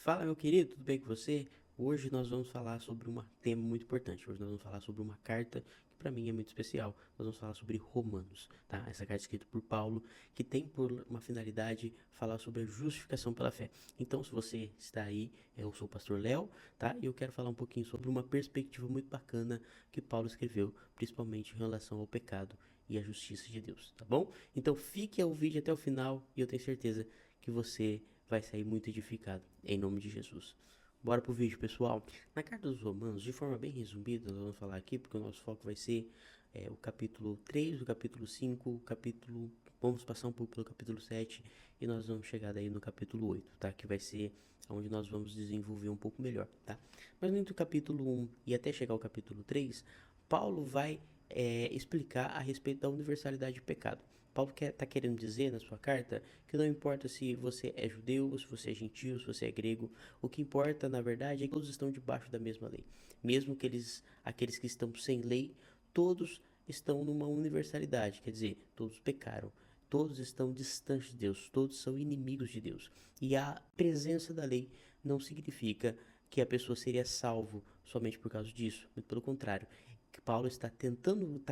Fala, meu querido, tudo bem com você? Hoje nós vamos falar sobre um tema muito importante. Hoje nós vamos falar sobre uma carta que para mim é muito especial. Nós vamos falar sobre Romanos, tá? Essa carta é escrita por Paulo, que tem por uma finalidade falar sobre a justificação pela fé. Então, se você está aí, eu sou o pastor Léo, tá? E eu quero falar um pouquinho sobre uma perspectiva muito bacana que Paulo escreveu, principalmente em relação ao pecado e à justiça de Deus, tá bom? Então, fique ao vídeo até o final e eu tenho certeza que você vai sair muito edificado, em nome de Jesus. Bora pro vídeo, pessoal. Na carta dos Romanos, de forma bem resumida, nós vamos falar aqui, porque o nosso foco vai ser o capítulo 3, o capítulo 5, o capítulo... Vamos passar um pouco pelo capítulo 7 e nós vamos chegar daí no capítulo 8, tá? Que vai ser onde nós vamos desenvolver um pouco melhor, tá? Mas entre o capítulo 1 e até chegar ao capítulo 3, Paulo vai explicar a respeito da universalidade do pecado. Paulo está querendo dizer na sua carta que não importa se você é judeu, se você é gentil, se você é grego, o que importa na verdade é que todos estão debaixo da mesma lei. Mesmo que aqueles que estão sem lei, todos estão numa universalidade, quer dizer, todos pecaram. Todos estão distantes de Deus, todos são inimigos de Deus. E a presença da lei não significa que a pessoa seria salvo somente por causa disso. Muito pelo contrário, que Paulo está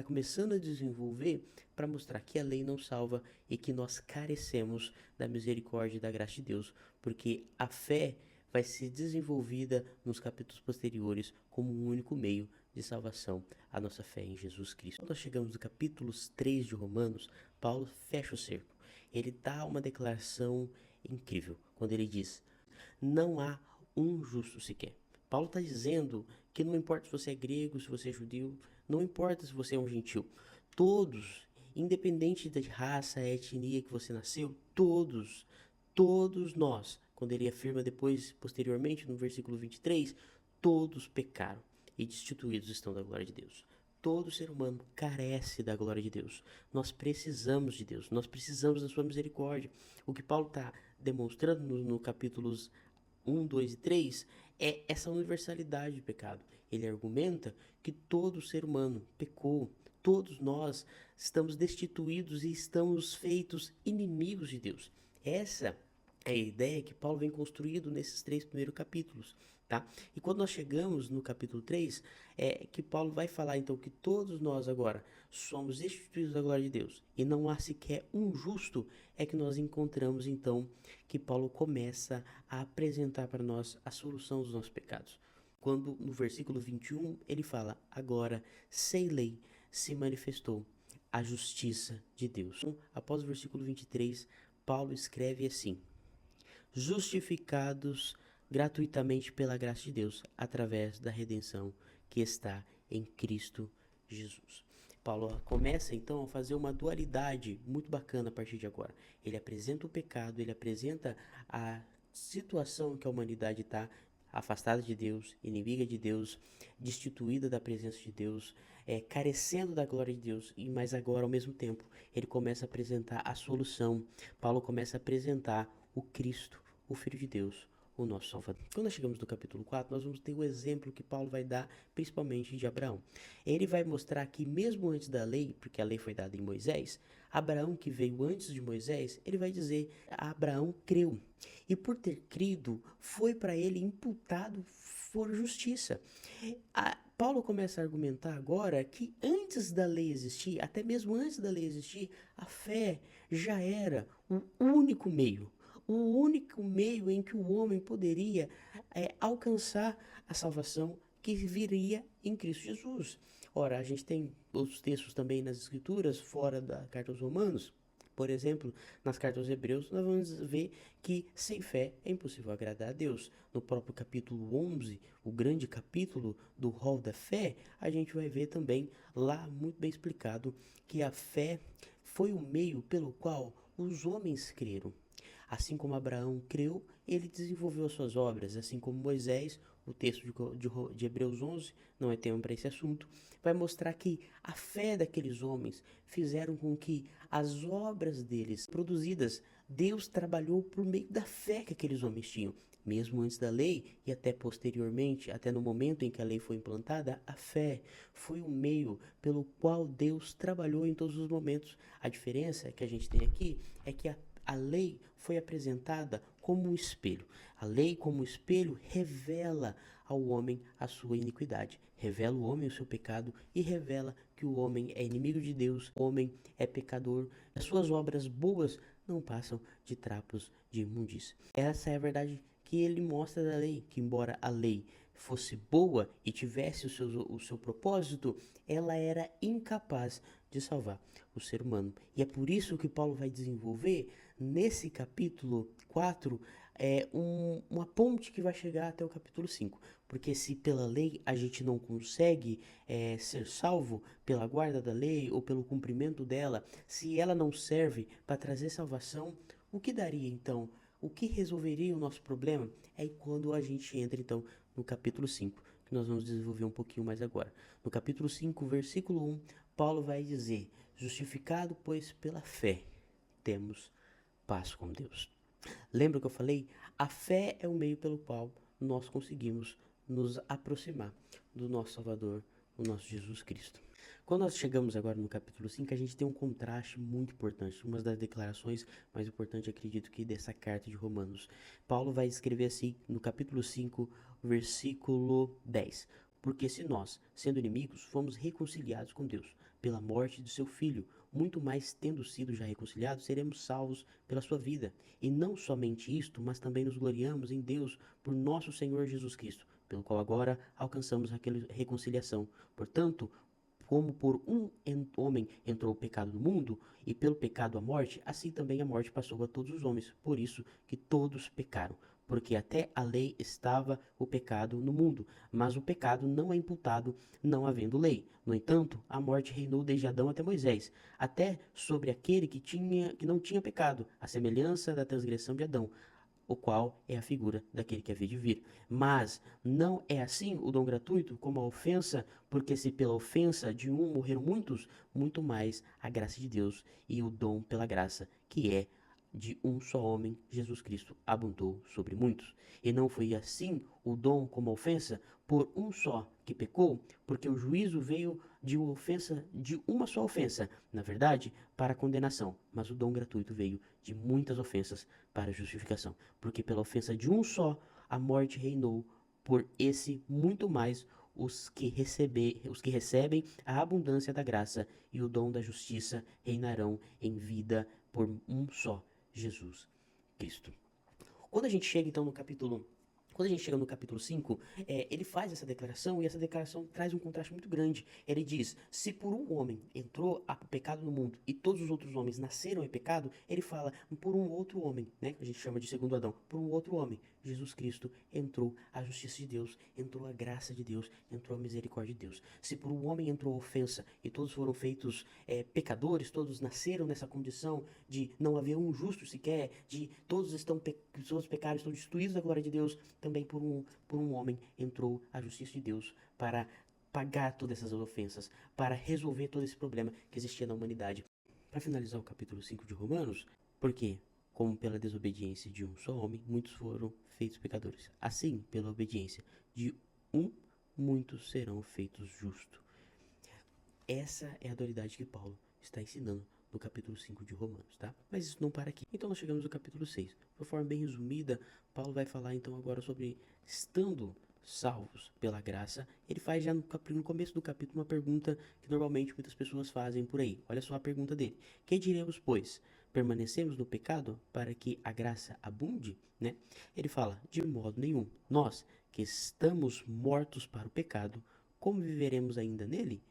começando a desenvolver para mostrar que a lei não salva e que nós carecemos da misericórdia e da graça de Deus, porque a fé vai ser desenvolvida nos capítulos posteriores como um único meio de salvação, a nossa fé em Jesus Cristo. Quando nós chegamos no capítulo 3 de Romanos, Paulo fecha o cerco. Ele dá uma declaração incrível, quando ele diz: não há um justo sequer. Paulo está dizendo que não importa se você é grego, se você é judeu, não importa se você é um gentil. Todos, independente da raça, etnia que você nasceu, todos nós, quando ele afirma depois, posteriormente, no versículo 23, todos pecaram e destituídos estão da glória de Deus. Todo ser humano carece da glória de Deus. Nós precisamos de Deus, nós precisamos da sua misericórdia. O que Paulo está demonstrando no capítulos 1, 2 e 3 é essa universalidade de pecado. Ele argumenta que todo ser humano pecou, todos nós estamos destituídos e estamos feitos inimigos de Deus. Essa é a ideia que Paulo vem construindo nesses 3 primeiros capítulos, tá? E quando nós chegamos no capítulo 3, é que Paulo vai falar então que todos nós agora somos destituídos da glória de Deus e não há sequer um justo, é que nós encontramos então que Paulo começa a apresentar para nós a solução dos nossos pecados. Quando no versículo 21 ele fala: agora sem lei se manifestou a justiça de Deus. Então, após o versículo 23, Paulo escreve assim: justificados gratuitamente pela graça de Deus, através da redenção que está em Cristo Jesus. Paulo começa então a fazer uma dualidade muito bacana a partir de agora. Ele apresenta o pecado, ele apresenta a situação que a humanidade está afastada de Deus, inimiga de Deus, destituída da presença de Deus, carecendo da glória de Deus, e mas agora ao mesmo tempo ele começa a apresentar a solução. Paulo começa a apresentar o Cristo, o Filho de Deus, o nosso Salvador. Quando nós chegamos no capítulo 4, nós vamos ter o exemplo que Paulo vai dar, principalmente de Abraão. Ele vai mostrar que mesmo antes da lei, porque a lei foi dada em Moisés, Abraão, que veio antes de Moisés, ele vai dizer: Abraão creu, e por ter crido, foi para ele imputado por justiça. Paulo começa a argumentar agora que antes da lei existir, até mesmo antes da lei existir, a fé já era o único meio em que o homem poderia alcançar a salvação que viria em Cristo Jesus. Ora, a gente tem outros textos também nas Escrituras, fora da carta aos Romanos. Por exemplo, nas cartas aos Hebreus, nós vamos ver que sem fé é impossível agradar a Deus. No próprio capítulo 11, o grande capítulo do rol da fé, a gente vai ver também lá muito bem explicado que a fé foi o meio pelo qual os homens creram. Assim como Abraão creu, ele desenvolveu as suas obras. Assim como Moisés, o texto de Hebreus 11, não é tema para esse assunto, vai mostrar que a fé daqueles homens fizeram com que as obras deles produzidas, Deus trabalhou por meio da fé que aqueles homens tinham. Mesmo antes da lei e até posteriormente, até no momento em que a lei foi implantada, a fé foi o meio pelo qual Deus trabalhou em todos os momentos. A diferença que a gente tem aqui é que a lei foi apresentada como um espelho. A lei, como um espelho, revela ao homem a sua iniquidade, revela o homem o seu pecado e revela que o homem é inimigo de Deus, o homem é pecador, as suas obras boas não passam de trapos de imundícia. Essa é a verdade que ele mostra da lei, que embora a lei fosse boa e tivesse o seu propósito, ela era incapaz de salvar o ser humano. E é por isso que Paulo vai desenvolver nesse capítulo 4 uma ponte que vai chegar até o capítulo 5. Porque se pela lei a gente não consegue ser salvo pela guarda da lei ou pelo cumprimento dela, se ela não serve para trazer salvação, o que daria então? O que resolveria o nosso problema? É quando a gente entra então no capítulo 5, que nós vamos desenvolver um pouquinho mais agora. No capítulo 5, versículo 1, Paulo vai dizer: justificado, pois, pela fé, temos paz com Deus. Lembra que eu falei? A fé é o meio pelo qual nós conseguimos nos aproximar do nosso Salvador, o nosso Jesus Cristo. Quando nós chegamos agora no capítulo 5, a gente tem um contraste muito importante. Uma das declarações mais importantes, acredito que dessa carta de Romanos. Paulo vai escrever assim no capítulo 5, versículo 10. Porque se nós, sendo inimigos, fomos reconciliados com Deus pela morte de seu Filho, muito mais tendo sido já reconciliados, seremos salvos pela sua vida. E não somente isto, mas também nos gloriamos em Deus por nosso Senhor Jesus Cristo, pelo qual agora alcançamos aquela reconciliação. Portanto, como por um homem entrou o pecado no mundo, e pelo pecado a morte, assim também a morte passou a todos os homens. Por isso que todos pecaram. Porque até a lei estava o pecado no mundo, mas o pecado não é imputado não havendo lei. No entanto, a morte reinou desde Adão até Moisés, até sobre aquele que não tinha pecado, a semelhança da transgressão de Adão, o qual é a figura daquele que havia de vir. Mas não é assim o dom gratuito como a ofensa, porque se pela ofensa de um morreram muitos, muito mais a graça de Deus e o dom pela graça, que é de um só homem, Jesus Cristo, abundou sobre muitos. E não foi assim o dom como a ofensa, por um só que pecou, porque o juízo veio de uma só ofensa, na verdade, para a condenação, mas o dom gratuito veio de muitas ofensas para a justificação, porque pela ofensa de um só a morte reinou, por esse muito mais os que recebem a abundância da graça e o dom da justiça reinarão em vida por um só, Jesus Cristo. Quando a gente chega então no capítulo Quando a gente chega no capítulo 5, ele faz essa declaração e essa declaração traz um contraste muito grande. Ele diz: se por um homem entrou o pecado no mundo e todos os outros homens nasceram em pecado, ele fala por um outro homem, né? A gente chama de segundo Adão, por um outro homem, Jesus Cristo, entrou a justiça de Deus, entrou a graça de Deus, entrou a misericórdia de Deus. Se por um homem entrou a ofensa e todos foram feitos pecadores, todos nasceram nessa condição de não haver um justo sequer, de todos todos pecaram, estão destruídos da glória de Deus, também por um homem entrou a justiça de Deus para pagar todas essas ofensas, para resolver todo esse problema que existia na humanidade. Para finalizar o capítulo 5 de Romanos, porque, como pela desobediência de um só homem, muitos foram feitos pecadores. Assim, pela obediência de um, muitos serão feitos justos. Essa é a dualidade que Paulo está ensinando no capítulo 5 de Romanos, tá? Mas isso não para aqui. Então nós chegamos no capítulo 6. De uma forma bem resumida, Paulo vai falar então agora sobre estando salvos pela graça. Ele faz já no começo do capítulo uma pergunta que normalmente muitas pessoas fazem por aí. Olha só a pergunta dele. Que diremos, pois? Permanecemos no pecado para que a graça abunde, né? Ele fala: de modo nenhum. Nós, que estamos mortos para o pecado, como viveremos ainda nele?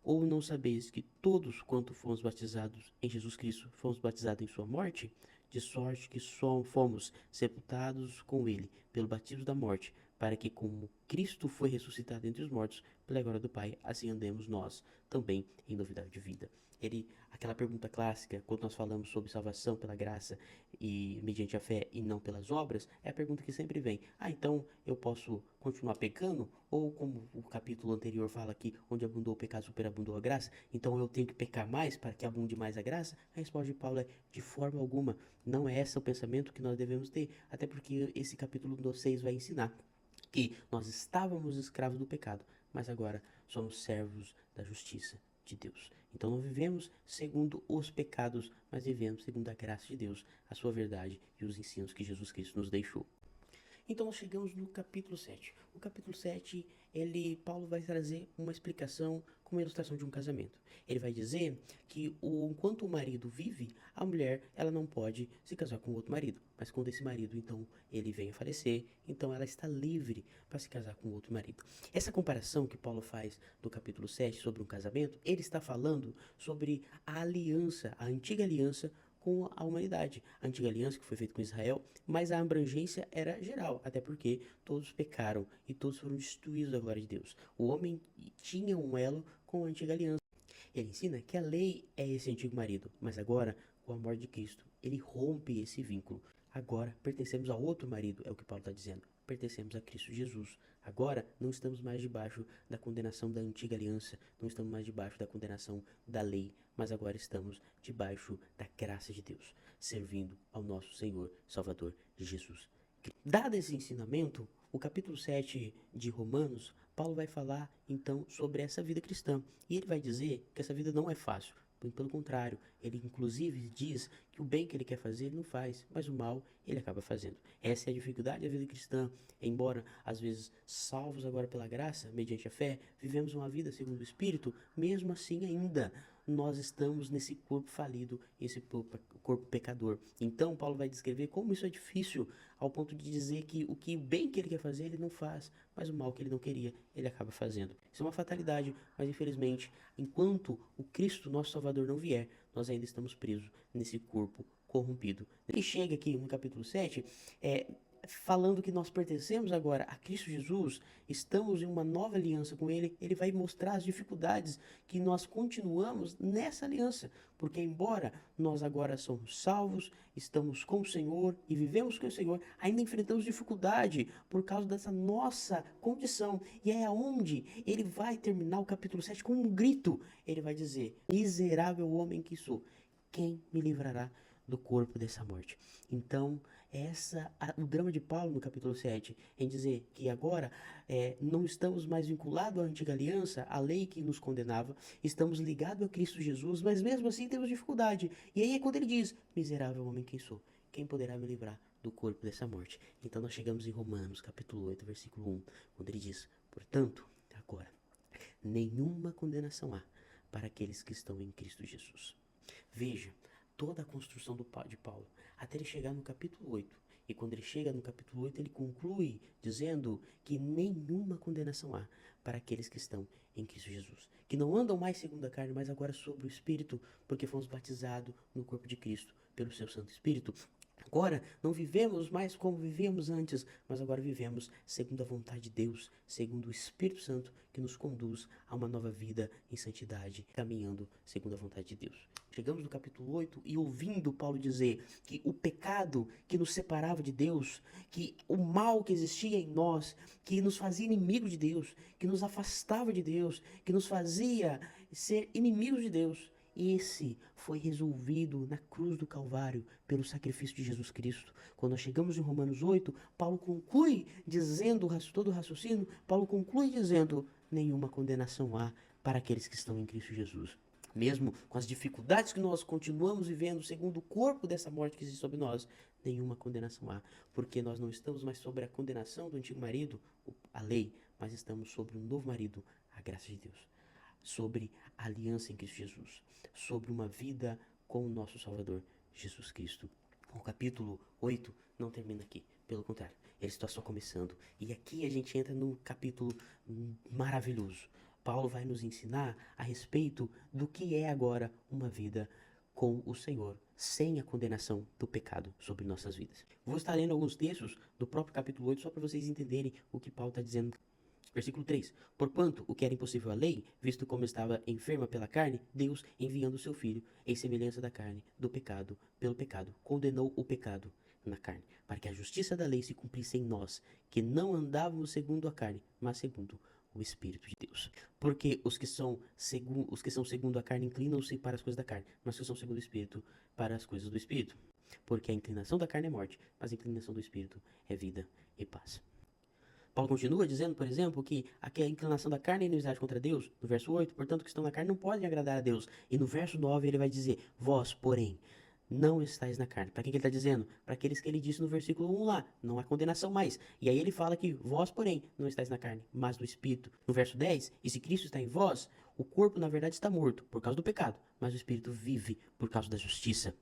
Ou não sabeis que todos quanto fomos batizados em Jesus Cristo, fomos batizados em sua morte? De sorte que só fomos sepultados com ele pelo batismo da morte, para que como Cristo foi ressuscitado entre os mortos, pela glória do Pai, assim andemos nós também em novidade de vida. Aquela pergunta clássica, quando nós falamos sobre salvação pela graça e mediante a fé e não pelas obras, é a pergunta que sempre vem. Então eu posso continuar pecando? Ou como o capítulo anterior fala aqui, onde abundou o pecado, superabundou a graça, então eu tenho que pecar mais para que abunde mais a graça? A resposta de Paulo é: de forma alguma. Não é esse o pensamento que nós devemos ter, até porque esse capítulo 6 vai ensinar que nós estávamos escravos do pecado, mas agora somos servos da justiça de Deus. Então não vivemos segundo os pecados, mas vivemos segundo a graça de Deus, a sua verdade e os ensinos que Jesus Cristo nos deixou. Então nós chegamos no capítulo 7. O capítulo 7, Paulo vai trazer uma explicação com uma ilustração de um casamento. Ele vai dizer que enquanto o marido vive, a mulher ela não pode se casar com outro marido. Mas quando esse marido, então, ele vem a falecer, então ela está livre para se casar com outro marido. Essa comparação que Paulo faz do capítulo 7 sobre um casamento, ele está falando sobre a aliança, a antiga aliança com a humanidade. A antiga aliança que foi feita com Israel, mas a abrangência era geral, até porque todos pecaram e todos foram destituídos da glória de Deus. O homem tinha um elo com a antiga aliança. Ele ensina que a lei é esse antigo marido, mas agora, com a morte de Cristo, ele rompe esse vínculo. Agora pertencemos a outro marido, é o que Paulo está dizendo. Pertencemos a Cristo Jesus. Agora não estamos mais debaixo da condenação da antiga aliança, não estamos mais debaixo da condenação da lei, mas agora estamos debaixo da graça de Deus, servindo ao nosso Senhor, Salvador Jesus. Dado esse ensinamento, o capítulo 7 de Romanos, Paulo vai falar então sobre essa vida cristã. E ele vai dizer que essa vida não é fácil. Pelo contrário, ele inclusive diz que o bem que ele quer fazer ele não faz, mas o mal ele acaba fazendo. Essa é a dificuldade da vida cristã. Embora às vezes salvos agora pela graça, mediante a fé, vivemos uma vida segundo o Espírito, mesmo assim ainda nós estamos nesse corpo falido, esse corpo pecador. Então Paulo vai descrever como isso é difícil, ao ponto de dizer que o bem que ele quer fazer ele não faz, mas o mal que ele não queria ele acaba fazendo. Isso é uma fatalidade, mas infelizmente, enquanto o Cristo, nosso Salvador, não vier, nós ainda estamos presos nesse corpo corrompido. Ele chega aqui no capítulo 7, falando que nós pertencemos agora a Cristo Jesus, estamos em uma nova aliança com Ele, Ele vai mostrar as dificuldades que nós continuamos nessa aliança, porque embora nós agora somos salvos, estamos com o Senhor e vivemos com o Senhor, ainda enfrentamos dificuldade por causa dessa nossa condição, e é aonde Ele vai terminar o capítulo 7 com um grito. Ele vai dizer: miserável homem que sou, quem me livrará do corpo dessa morte? Então, o drama de Paulo no capítulo 7, em dizer que agora não estamos mais vinculados à antiga aliança, à lei que nos condenava, estamos ligados a Cristo Jesus, mas mesmo assim temos dificuldade. E aí é quando ele diz: miserável homem quem sou, quem poderá me livrar do corpo dessa morte? Então nós chegamos em Romanos capítulo 8, versículo 1, quando ele diz: portanto, agora, nenhuma condenação há para aqueles que estão em Cristo Jesus. Veja toda a construção de Paulo, até ele chegar no capítulo 8. E quando ele chega no capítulo 8, ele conclui dizendo que nenhuma condenação há para aqueles que estão em Cristo Jesus, que não andam mais segundo a carne, mas agora sobre o Espírito, porque fomos batizados no corpo de Cristo pelo seu Santo Espírito. Agora não vivemos mais como vivíamos antes, mas agora vivemos segundo a vontade de Deus, segundo o Espírito Santo que nos conduz a uma nova vida em santidade, caminhando segundo a vontade de Deus. Chegamos no capítulo 8 e ouvindo Paulo dizer que o pecado que nos separava de Deus, que o mal que existia em nós, que nos fazia inimigo de Deus, que nos afastava de Deus, que nos fazia ser inimigos de Deus, esse foi resolvido na cruz do Calvário pelo sacrifício de Jesus Cristo. Quando nós chegamos em Romanos 8, Paulo conclui dizendo, todo o raciocínio, Paulo conclui dizendo: nenhuma condenação há para aqueles que estão em Cristo Jesus. Mesmo com as dificuldades que nós continuamos vivendo segundo o corpo dessa morte que existe sobre nós, nenhuma condenação há, porque nós não estamos mais sobre a condenação do antigo marido, a lei, mas estamos sobre um novo marido, a graça de Deus, sobre a aliança em Cristo Jesus, sobre uma vida com o nosso Salvador, Jesus Cristo. O capítulo 8 não termina aqui, pelo contrário, ele está só começando. E aqui a gente entra num capítulo maravilhoso. Paulo vai nos ensinar a respeito do que é agora uma vida com o Senhor, sem a condenação do pecado sobre nossas vidas. Vou estar lendo alguns textos do próprio capítulo 8, só para vocês entenderem o que Paulo está dizendo. Versículo 3. Porquanto o que era impossível à lei, visto como estava enferma pela carne, Deus, enviando o seu Filho, em semelhança da carne, do pecado, pelo pecado, condenou o pecado na carne, para que a justiça da lei se cumprisse em nós, que não andávamos segundo a carne, mas segundo o Espírito de Deus. Porque os que são segundo a carne inclinam-se para as coisas da carne, mas os que são segundo o Espírito, para as coisas do Espírito. Porque a inclinação da carne é morte, mas a inclinação do Espírito é vida e paz. Paulo continua dizendo, por exemplo, que aqui a inclinação da carne é inimizade contra Deus, no verso 8, portanto, que estão na carne não podem agradar a Deus. E no verso 9 ele vai dizer, vós, porém, não estáis na carne. Para quem que ele está dizendo? Para aqueles que ele disse no versículo 1 lá, não há condenação mais. E aí ele fala que vós, porém, não estáis na carne, mas no Espírito. No verso 10, e se Cristo está em vós, o corpo na verdade está morto por causa do pecado, mas o Espírito vive por causa da justiça.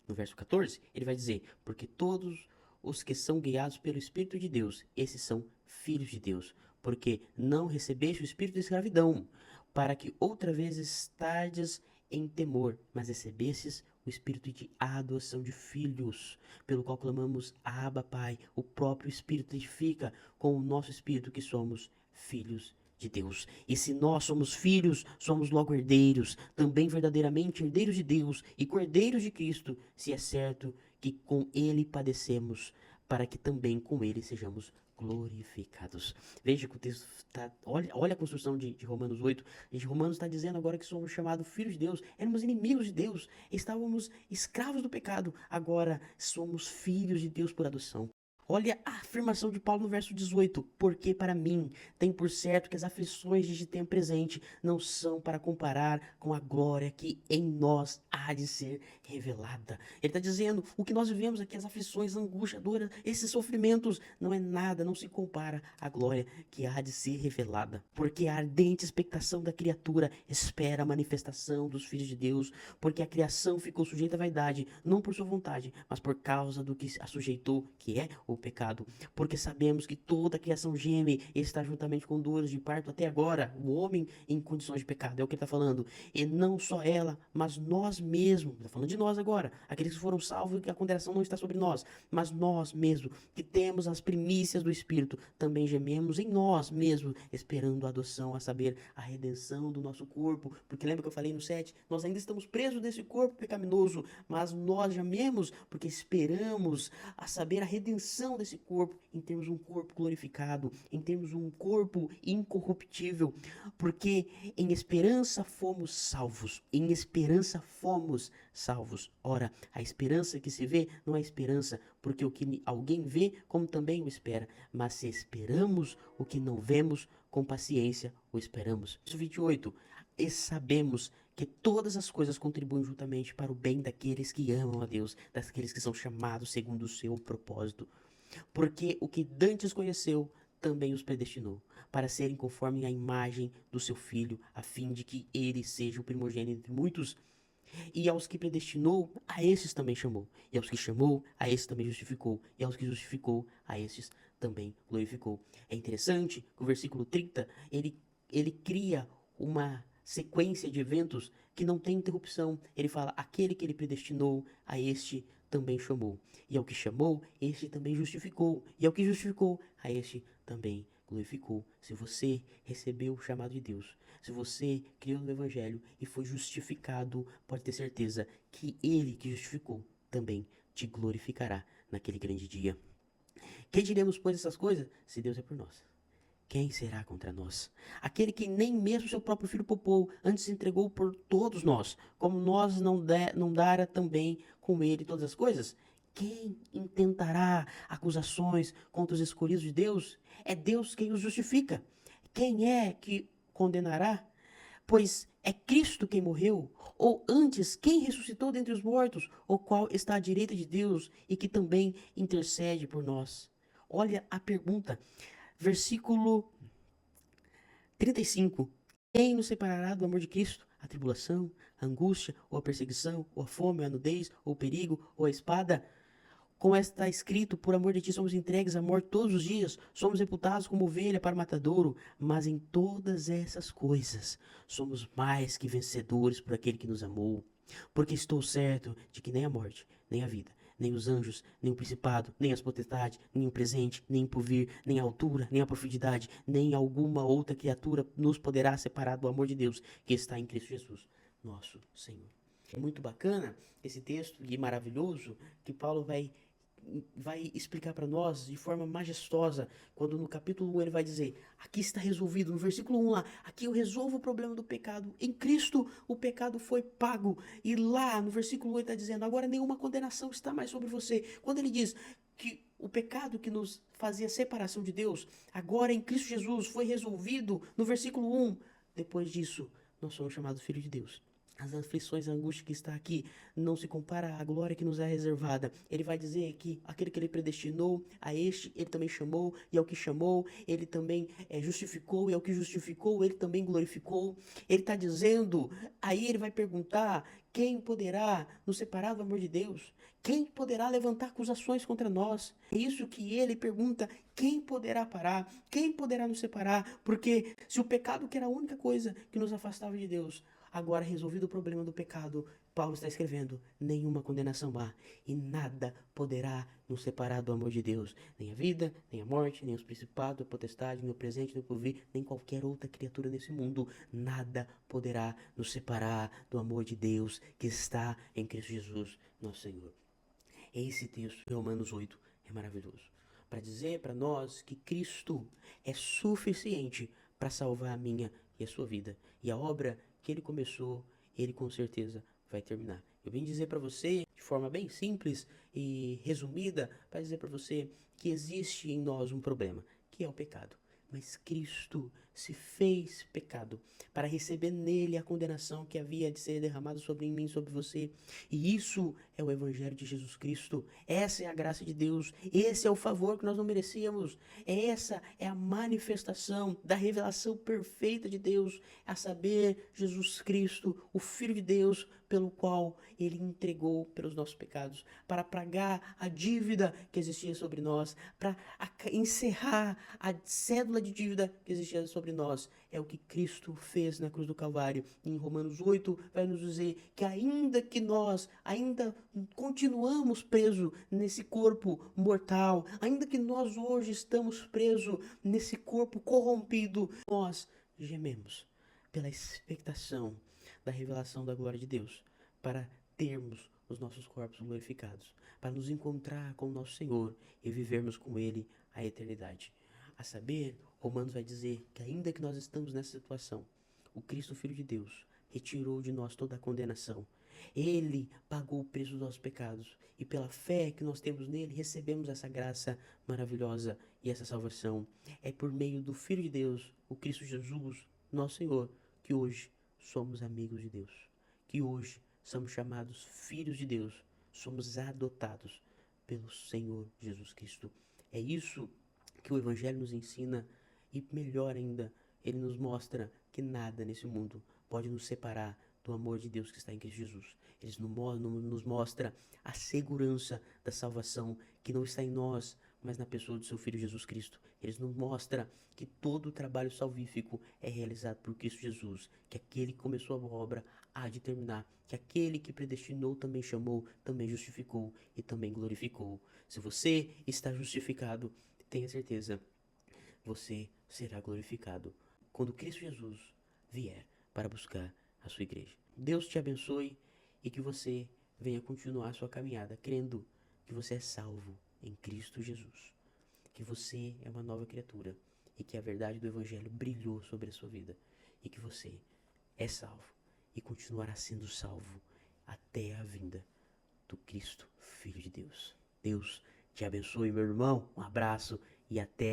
No verso 14, ele vai dizer, porque todos os que são guiados pelo Espírito de Deus, esses são filhos de Deus, porque não recebeste o espírito de escravidão, para que outra vez estardes em temor, mas recebestes o espírito de adoção de filhos, pelo qual clamamos, Abba, Pai. O próprio Espírito testifica com o nosso espírito que somos filhos de Deus. E se nós somos filhos, somos logo herdeiros, também verdadeiramente herdeiros de Deus e cordeiros de Cristo, se é certo que com ele padecemos, para que também com ele sejamos glorificados. Veja que o texto está. Olha a construção de Romanos 8. Romanos está dizendo agora que somos chamados filhos de Deus. Éramos inimigos de Deus. Estávamos escravos do pecado. Agora somos filhos de Deus por adoção. Olha a afirmação de Paulo no verso 18. Porque para mim tem por certo que as aflições de tempo presente não são para comparar com a glória que em nós há de ser revelada. Ele está dizendo, o que nós vivemos aqui, as aflições, angustiadoras, esses sofrimentos, não é nada, não se compara à glória que há de ser revelada. Porque a ardente expectação da criatura espera a manifestação dos filhos de Deus, porque a criação ficou sujeita à vaidade, não por sua vontade, mas por causa do que a sujeitou, que é o pecado. Porque sabemos que toda a criação geme e está juntamente com dores de parto até agora, o homem em condições de pecado, é o que ele está falando. E não só ela, mas nós mesmos, está falando de nós agora, aqueles que foram salvos e que a condenação não está sobre nós, mas nós mesmos, que temos as primícias do Espírito, também gememos em nós mesmos, esperando a adoção, a saber, a redenção do nosso corpo. Porque lembra que eu falei no 7, nós ainda estamos presos desse corpo pecaminoso, mas nós gememos porque esperamos a saber a redenção desse corpo, em termos de um corpo glorificado, em termos de um corpo incorruptível, porque em esperança fomos salvos, em esperança fomos salvos. Ora, a esperança que se vê não é esperança, porque o que alguém vê, como também o espera, mas se esperamos o que não vemos, com paciência o esperamos. Verso 28, e sabemos que todas as coisas contribuem juntamente para o bem daqueles que amam a Deus, daqueles que são chamados segundo o seu propósito. Porque o que dantes conheceu, também os predestinou, para serem conforme a imagem do seu Filho, a fim de que ele seja o primogênito entre muitos. E aos que predestinou, a esses também chamou. E aos que chamou, a esses também justificou. E aos que justificou, a esses também glorificou. É interessante que o versículo 30, ele cria uma sequência de eventos que não tem interrupção. Ele fala, aquele que ele predestinou, a este também chamou. E ao que chamou, este também justificou. E ao que justificou, a este também glorificou. Se você recebeu o chamado de Deus, se você criou no Evangelho e foi justificado, pode ter certeza que Ele que justificou também te glorificará naquele grande dia. Quem diremos, pois, essas coisas? Se Deus é por nós, quem será contra nós? Aquele que nem mesmo seu próprio filho poupou, antes se entregou por todos nós, como nós não dara também com ele todas as coisas? Quem intentará acusações contra os escolhidos de Deus? É Deus quem os justifica. Quem é que condenará? Pois é Cristo quem morreu, ou antes, quem ressuscitou dentre os mortos, o qual está à direita de Deus e que também intercede por nós. Olha a pergunta. Versículo 35. Quem nos separará do amor de Cristo? A tribulação, a angústia, ou a perseguição, ou a fome, ou a nudez, ou o perigo, ou a espada? Como está escrito, por amor de ti somos entregues à morte todos os dias, somos reputados como ovelha para matadouro, mas em todas essas coisas somos mais que vencedores por aquele que nos amou. Porque estou certo de que nem a morte, nem a vida, nem os anjos, nem o principado, nem as potestades, nem o presente, nem o porvir, nem a altura, nem a profundidade, nem alguma outra criatura nos poderá separar do amor de Deus que está em Cristo Jesus, nosso Senhor. É muito bacana esse texto e maravilhoso que Paulo vai explicar para nós de forma majestosa, quando no capítulo 1 ele vai dizer, aqui está resolvido, no versículo 1 lá, aqui eu resolvo o problema do pecado, em Cristo o pecado foi pago, e lá no versículo 8 está dizendo, agora nenhuma condenação está mais sobre você. Quando ele diz que o pecado que nos fazia separação de Deus, agora em Cristo Jesus foi resolvido no versículo 1. Depois disso, nós somos chamados filhos de Deus. As aflições, a angústia que está aqui não se compara à glória que nos é reservada. Ele vai dizer que aquele que ele predestinou, a este ele também chamou, e ao que chamou, ele também justificou, e ao que justificou, ele também glorificou. Ele está dizendo, aí ele vai perguntar, quem poderá nos separar do amor de Deus? Quem poderá levantar acusações contra nós? É isso que ele pergunta, quem poderá parar? Quem poderá nos separar? Porque se o pecado, que era a única coisa que nos afastava de Deus, agora, resolvido o problema do pecado, Paulo está escrevendo, nenhuma condenação há, e nada poderá nos separar do amor de Deus. Nem a vida, nem a morte, nem os principados, a potestade, nem o presente, nem o porvir, nem qualquer outra criatura nesse mundo. Nada poderá nos separar do amor de Deus que está em Cristo Jesus, nosso Senhor. Esse texto, Romanos 8, é maravilhoso. Para dizer para nós que Cristo é suficiente para salvar a minha e a sua vida. E a obra que ele começou, ele com certeza vai terminar. Eu vim dizer para você, de forma bem simples e resumida, para dizer para você que existe em nós um problema, que é o pecado. Mas Cristo se fez pecado para receber nele a condenação que havia de ser derramada sobre mim, sobre você. E isso é o Evangelho de Jesus Cristo. Essa é a graça de Deus. Esse é o favor que nós não merecíamos. Essa é a manifestação da revelação perfeita de Deus, a saber, Jesus Cristo, o Filho de Deus, pelo qual ele entregou pelos nossos pecados, para pagar a dívida que existia sobre nós, para encerrar a cédula de dívida que existia sobre nós. É o que Cristo fez na cruz do Calvário. Em Romanos 8 vai nos dizer que ainda que nós ainda continuamos presos nesse corpo mortal, ainda que nós hoje estamos presos nesse corpo corrompido, nós gememos pela expectação da revelação da glória de Deus, para termos os nossos corpos glorificados, para nos encontrar com o nosso Senhor e vivermos com Ele a eternidade. A saber, Romanos vai dizer que ainda que nós estamos nessa situação, o Cristo, Filho de Deus, retirou de nós toda a condenação. Ele pagou o preço dos nossos pecados e pela fé que nós temos nele, recebemos essa graça maravilhosa e essa salvação. É por meio do Filho de Deus, o Cristo Jesus, nosso Senhor, que hoje somos amigos de Deus, que hoje somos chamados filhos de Deus, somos adotados pelo Senhor Jesus Cristo. É isso que o Evangelho nos ensina e melhor ainda, ele nos mostra que nada nesse mundo pode nos separar do amor de Deus que está em Cristo Jesus. Ele nos mostra a segurança da salvação que não está em nós, mas na pessoa do seu Filho Jesus Cristo. Ele nos mostra que todo o trabalho salvífico é realizado por Cristo Jesus, que aquele que começou a obra há de terminar, que aquele que predestinou também chamou, também justificou e também glorificou. Se você está justificado, tenha certeza, você será glorificado quando Cristo Jesus vier para buscar a sua igreja. Deus te abençoe e que você venha continuar a sua caminhada crendo que você é salvo em Cristo Jesus, que você é uma nova criatura e que a verdade do Evangelho brilhou sobre a sua vida e que você é salvo e continuará sendo salvo até a vinda do Cristo, Filho de Deus. Deus te abençoe, meu irmão. Um abraço e até